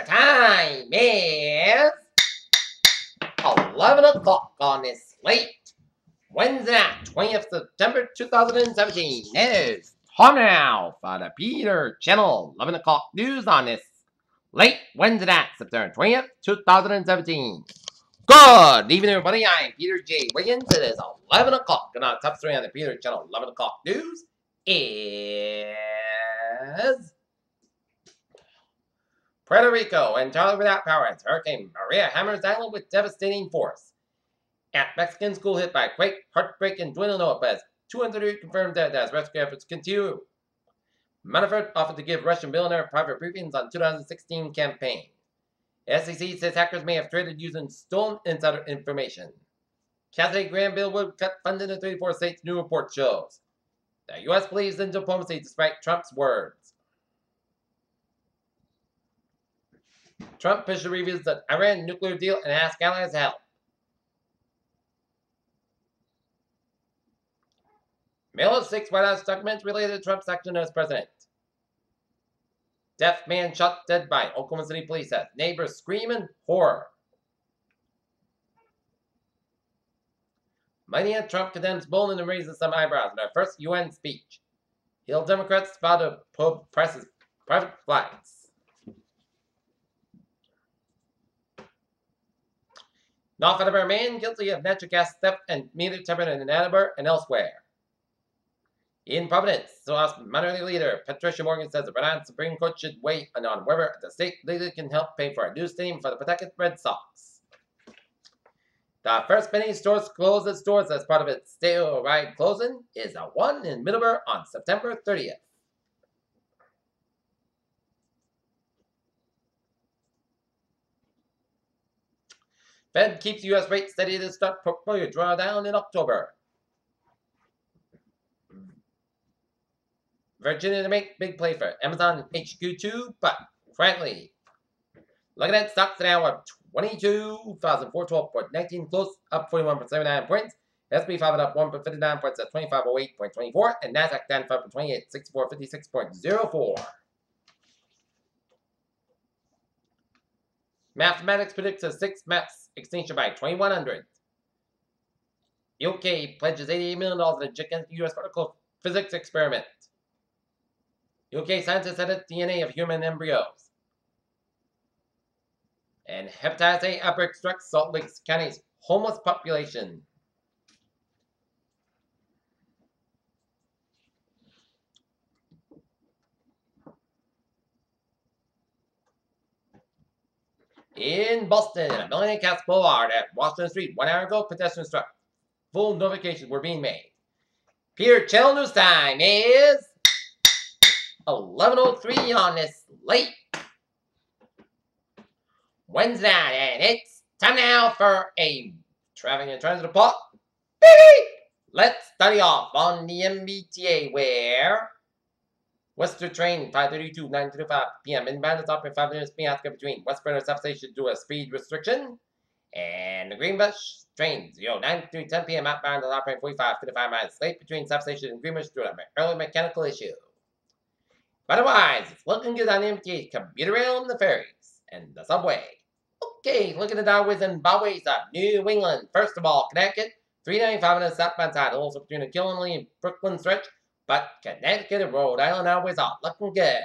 time is 11 o'clock on this late Wednesday night, 20th September 2017. It is time now for the Peter Channel 11 o'clock news on this late Wednesday night, September 20th, 2017. Good evening, everybody. I'm Peter J. Wiggins. It is 11 o'clock, and our top story on the Peter Channel 11 o'clock news is Puerto Rico entirely without power as Hurricane Maria hammers island with devastating force. At Mexican school hit by quake, heartbreak, and dwindling oil as 200 confirmed dead as rescue efforts continue. Manafort offered to give Russian billionaire private briefings on 2016 campaign. SEC says hackers may have traded using stolen insider information. Cassidy Graham bill would cut funding in 34 states, new report shows. The U.S. believes in diplomacy despite Trump's words. Trump officially reveals the Iran nuclear deal and asks allies help. Mail of 6 White House documents related to Trump's action as president. Deaf man shot dead by Oklahoma City police as neighbors screaming horror. Melania Trump condemns Bolton and raises some eyebrows in her first UN speech. Hill Democrats vow to probe press's private flights. North Edinburgh man guilty of natural gas theft and meter tampering in Edinburgh and elsewhere. In Providence, House Minority Leader Patricia Morgan says the Rhode Island Supreme Court should weigh in on whether the state legally can help pay for a new stadium for the protected Red Sox. The first Penny Stores closed its doors as part of its statewide closing is the one in Middleborough on September 30th. Fed keeps U.S. rate steady to start portfolio drawdown in October. Virginia to make big play for Amazon HQ2, but frankly, looking at stocks now of 22,412.19, close up 41.79 points. S&P 500 up 1.59 points at 2508.24, and Nasdaq down 5.28, 6456.04. Mathematics predicts a 6 maths extinction by 2100. UK pledges $88 million in a gigantic U.S. particle physics experiment. UK scientists edit DNA of human embryos. And hepatitis A outbreak strikes Salt Lake County's homeless population. In Boston, a Millennium Cast Boulevard at Washington Street 1 hour ago, pedestrians struck. Full notifications were being made. Peter Channel News time is 11:03 on this late Wednesday night, and it's time now for a traffic and transit report. Let's study off on the MBTA where Western train 532, 9:35 p.m. inbound is operating 5 minutes being outskirts between Westboro substation due to a speed restriction, and the Greenbush train 09 through 10 p.m. outbound is operating 55 miles late between substation and Greenbush due to an early mechanical issue. But otherwise, it's looking good on the MTA commuter rail and the ferries and the subway. Okay, look at the downways and byways of New England. First of all, Connecticut 395 on the southbound side, also between the Killenly and Brooklyn stretch. But Connecticut and Rhode Island downways are looking good.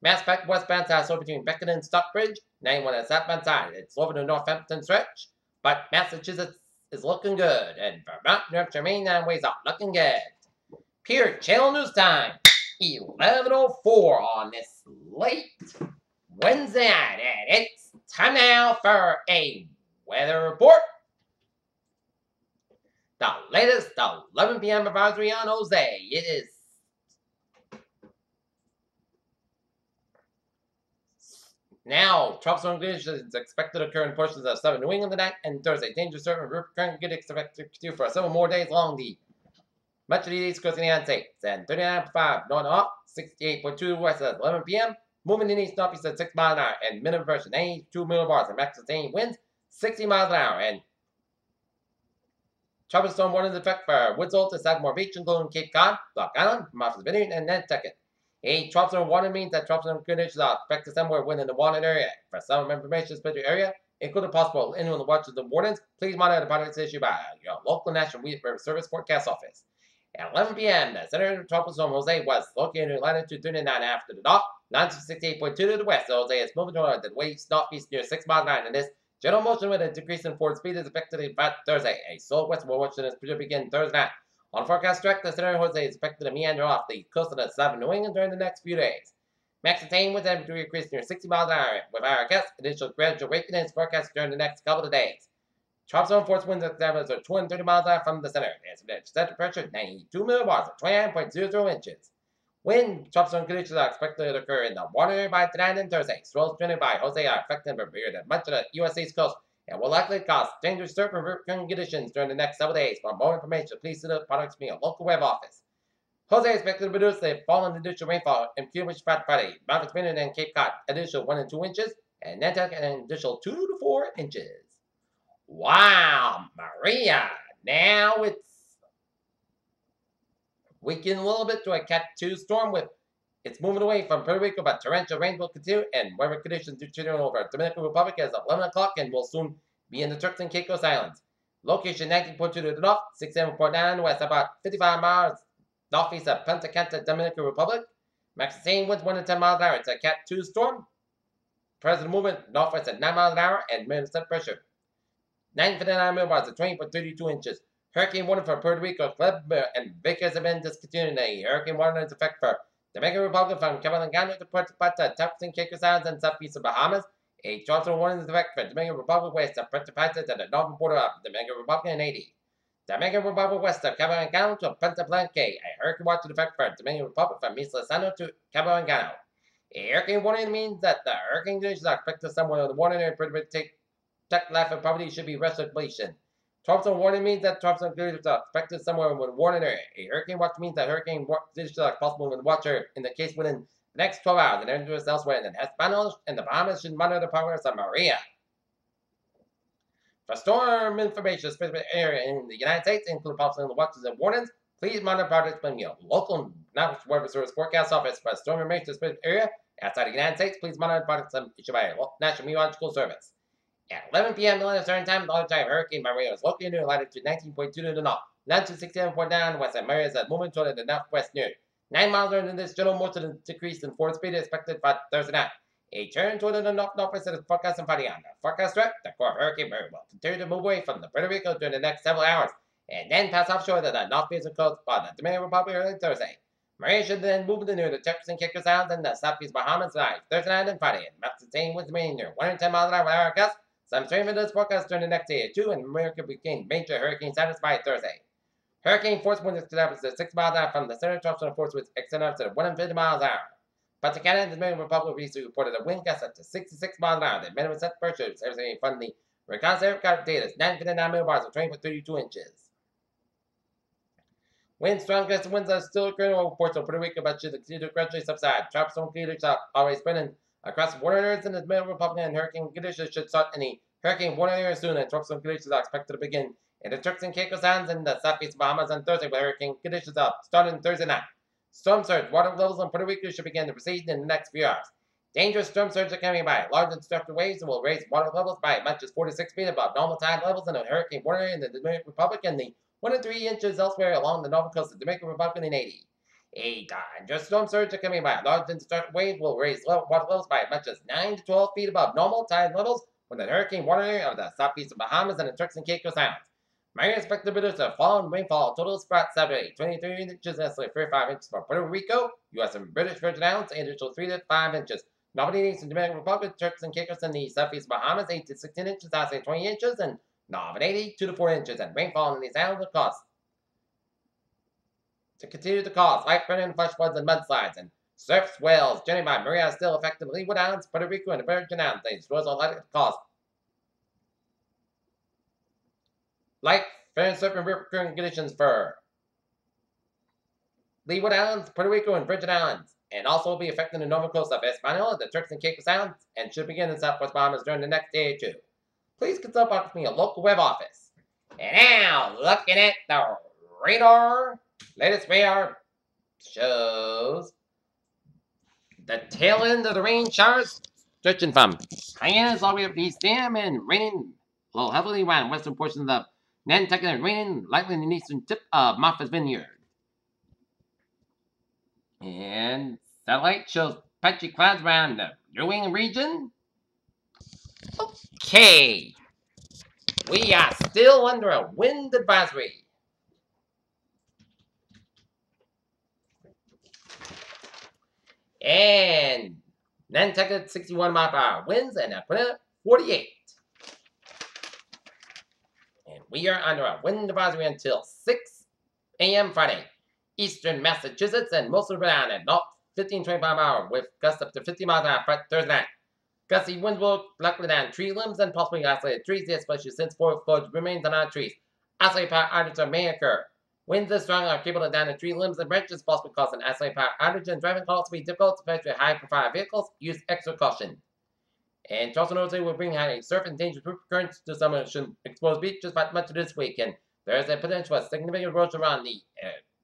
Mass back westbound side, so between Beacon and Stockbridge, 91 on the southbound side. It's over the Northampton stretch, but Massachusetts is looking good, and Vermont, New Hampshire, Maine downways are looking good. Peter Channel News time. 11:04 on this late Wednesday night, and it's time now for a weather report. The latest 11 p.m. advisory on Jose. It is now tropical conditions expected to occur in portions of southern New England tonight and Thursday. Dangerous certain river current good expected to continue for several more days along the much of the East Coast of the United States, and 39.5 north off, 68.2 west at 11 p.m. Moving in east northeast at 6 miles an hour, and minimum pressure 92 millibars, and max sustained winds 60 miles an hour, and tropical storm warnings effect for Woods Hole to Sagamore Beach, including Cape Cod, Block Island, Martha's Vineyard, and Nantucket. A tropical warning means that tropical conditions are expected somewhere within the warning area. For some information specific area, including possible inland watches and warnings, please monitor the products issued by your local National Weather Service Forecast Office. At 11 p.m., the center of the tropical storm Jose was located in latitude 39 after the dock, longitude 68.2 to the west. Jose is moving toward the west northeast near 6 miles an hour, and this general motion with a decrease in forward speed is expected by Thursday. A southwestward motion is projected to begin Thursday night. On forecast track, the center of Jose is expected to meander off the coast of the southern New England during the next few days. Max attained with temperature increase near 60 miles an hour, with our guess initial gradual weakening is forecast during the next couple of days. Tropical force winds at levels of 230 miles an hour from the center. Estimated center pressure 92 millibars or 29.00 inches. Wind tropical conditions are expected to occur in the water area by tonight and Thursday. Swells trending by Jose are affecting much of the U.S. East Coast and will likely cause dangerous surf and hurricane conditions during the next several days. For more information, please see the products from your local web office. Jose is expected to produce a falling additional rainfall in Cuba Friday, Mount Expenditure and Cape Cod, additional 1 and 2 inches, and Nantucket an additional 2 to 4 inches. Wow, Maria! Now it's weakening a little bit to a Cat 2 storm with it's moving away from Puerto Rico, but torrential rain will continue and weather conditions continue over Dominican Republic as of 11 o'clock and will soon be in the Turks and Caicos Islands. Location 19.2 to the north, 67.9 west, about 55 miles northeast of Punta Cana, Dominican Republic. Max sustained winds 1 to 10 miles an hour. It's a Cat 2 storm. Present movement northwest at 9 miles an hour and minimum set pressure 959 millibars at 20.32 inches. Hurricane warning for Puerto Rico, Club, and Vickers have been discontinued. A hurricane warning is effect for Dominican Republic from Cabalangano to Puerto Plata, Turks and Caicos Islands, and southeast of Bahamas. A tropical warning is effect for Dominican Republic west of Puerto Plata to the northern border of Dominican Republic and Haiti. Dominican Republic west of Cabalangano to Punta Blanca. A hurricane watch is effect for Dominican Republic from Isla Sano to Cabalangano. A hurricane warning means that the hurricane conditions are expected somewhere in the warning area to take life and property should be restoration. Tropical warning means that tropical conditions are expected somewhere in the warning area. A hurricane watch means that hurricane conditions are possible in the watch area in the case within the next 12 hours and dangerous elsewhere in the Hispaniola and the Bahamas should monitor the progress of Maria. For storm information, specific area in the United States, including possible watches and warnings, please monitor projects from your local National Weather Service Forecast Office. For storm information, specific area outside the United States, please monitor projects issued by your National Meteorological Service. At 11 p.m. Atlantic Standard Time, the time Hurricane Maria is located in latitude 19.2 to the north, longitude 67.9 west, and Maria is moving toward the northwest near 9 miles in this general motion decrease in forward speed is expected by Thursday night. A turn toward the northwest is forecast and Friday on the forecast track. The core of Hurricane Maria will continue to move away from the Puerto Rico during the next several hours, and then pass offshore to the northeastern coast by the Dominican Republic early Thursday. Maria should then move near the Turks and Caicos Islands and the southeast Bahamas tonight, Thursday night and Friday, and max sustained winds remaining near 110 miles an hour with our gusts. Some strength in this forecast during the next day or two, and America became major hurricane status by Thursday. Hurricane force winds extended to 6 miles an hour from the center. Tropical force winds extended up to 150 miles an hour. Punta Cana and the Dominican Republic recently reported a wind gust up to 66 miles an hour. The minimum set pressure is everything from the reconnaissance data is 959 millibars or 20.32 inches. Strong gusty winds are still occurring over ports of Puerto Rico, but should continue to gradually subside. Tropical conditions are always spreading across the water areas in the Dominican Republic, and hurricane conditions should start in the hurricane warning area soon, and tropical conditions are expected to begin in the Turks and Caicos Islands and the southeast Bahamas on Thursday, where hurricane conditions are starting Thursday night. Storm surge. Water levels in Puerto Rico should begin to recede in the next few hours. Dangerous storm surge are coming by. Large and destructive waves and will raise water levels by as much as 4 to 6 feet above normal tide levels in the hurricane warning area in the Dominican Republic and the 1 to 3 inches elsewhere along the northern coast of the Dominican Republic and Haiti. A dangerous storm surge are coming by. Large and destructive waves will raise water levels by as much as 9 to 12 feet above normal tide levels when the hurricane warning area of the southeast of Bahamas and the Turks and Caicos Islands. Maria is expected to produce a fall and rainfall total spot Saturday, 23 inches and 35 inches for Puerto Rico, U.S. and British Virgin Islands, and additional 3 to 5 inches. Northern and Dominican Republic, Turks and Caicos, and the southeast Bahamas, 8 to 16 inches, outside 20 inches, and Northern Haiti, 2 to 4 inches, and rainfall in these islands will cause to continue to cause life-threatening flash floods and mudslides, and surf swells generated by Maria is still affecting the Leeward Islands, Puerto Rico, and the Virgin Islands. These swells are likely to cause life-threatening surf and river conditions for Leeward Islands, Puerto Rico, and Virgin Islands, and also will be affecting the northern coast of Hispaniola, the Turks and Caicos Islands, and should begin in southwest Bahamas during the next day or two. Please consult with your local web office. And now, looking at the radar, latest radar shows The tail end of the rain showers stretching from Hyannis all the way up to East Dam and raining a little heavily around western portions of Nantucket and raining lightly in the eastern tip of Martha's Vineyard. And satellite shows patchy clouds around the New England region. Okay. We are still under a wind advisory. And Nantucket 61 mile per hour winds and Aquinnah 48. And we are under a wind advisory until 6 a.m. Friday. Eastern Massachusetts and most of Rhode Island, north 15-25 mile per hour with gusts up to 50 miles an hour Thursday night. Gusty winds will likely down tree limbs and possibly isolated trees, especially since forest foliage remains on our trees. Isolated power outages may occur. Winds this strong are capable of down the tree limbs and branches, possibly causing isolated power outage, and driving calls to be difficult, especially with high-profile vehicles. Use extra caution. And Charleston Jose will bring high surf and dangerous rip currents to some exposed beaches by much of this weekend. There is a potential for significant erosion around the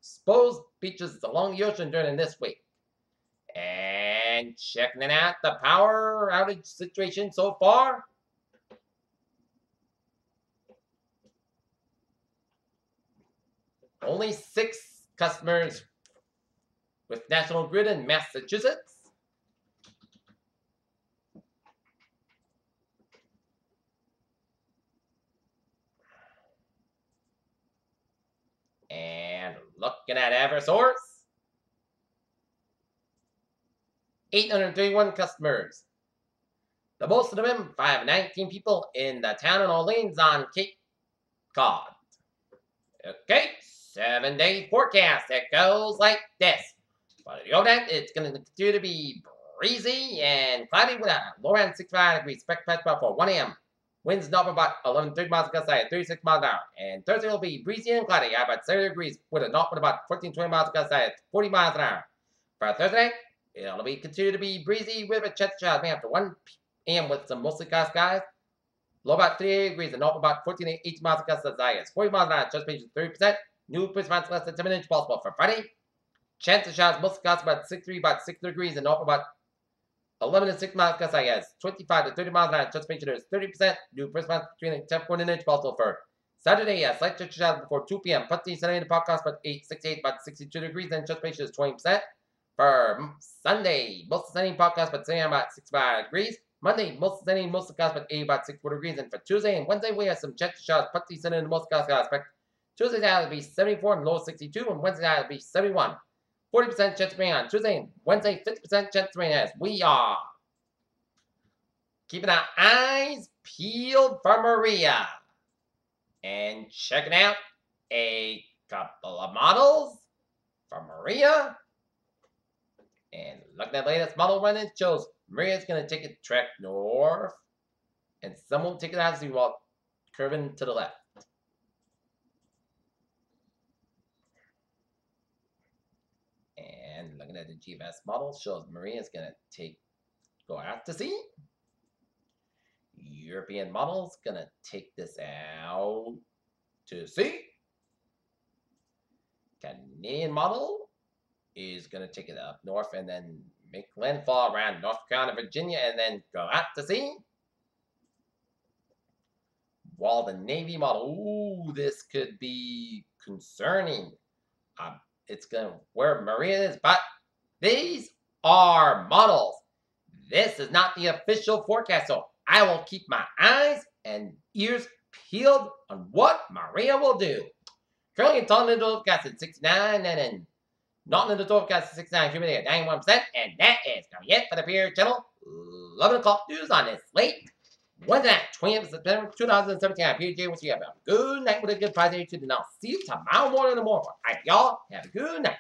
exposed beaches along the ocean during this week. And checking out the power outage situation so far. Only 6 customers with National Grid in Massachusetts. And looking at Eversource, 831 customers. The most of them, 519 people in the town of Orleans on Cape Cod. Okay, 7-day forecast. It goes like this. For the overnight, it's going to continue to be breezy and cloudy with a low around 65 degrees. Expect patch for 1 a.m. Winds north about 11-30 miles per hour, 36 miles an hour. And Thursday will be breezy and cloudy, about 70 degrees with a north about 14-20 miles per hour, 40 miles an hour. For Thursday, it'll be continue to be breezy with a chance of showers after 1 a.m. with some mostly cloudy skies. Low about 38 degrees and north about 14-18 miles per hour, 40 miles an hour. Just patient 30%. New response less than 7 inches possible for Friday. Chance of showers mostly clouds about 63 degrees and north about 11 to 6 miles per hour, 25 to 30 miles an hour. Anticipation is 30%. New response between 10 and inch possible for Saturday. Slight chance of showers before 2 p.m. Putty Sunday in the podcast about 68 about 62 degrees and anticipation is 20%. For Sunday, most sunny podcast about 70 about 65 degrees. Monday, most sunny, most clouds about 80 about 64 degrees. And for Tuesday and Wednesday, we have some chance of showers. Putty Sunday in the most clouds expect. Tuesday's night will be 74 and low 62, and Wednesday night will be 71. 40% chance of rain on Tuesday and Wednesday, 50% chance of rain as we are keeping our eyes peeled for Maria and checking out a couple of models for Maria. And looking at the latest model run, it shows Maria's going to take a trek north, and some will take it out as we walk curving to the left. And looking at the GFS model shows Maria's going to go out to sea. European model's going to take this out to sea. Canadian model is going to take it up north and then make landfall around North Carolina, Virginia, and then go out to sea. While the Navy model, ooh, this could be concerning. It's going to where Maria is, but these are models. This is not the official forecast, so I will keep my eyes and ears peeled on what Maria will do. Currently in Taunton, the forecast at 69, and in Norton, the forecast at 69, humidity at 91%, and that is going to be it for the Period Channel 11 o'clock news on this late Wednesday night, 20th September 2017. I'm PJ. We'll see you have a good night with a good prize. And I'll see you tomorrow morning in the morning. All right, y'all, have a good night.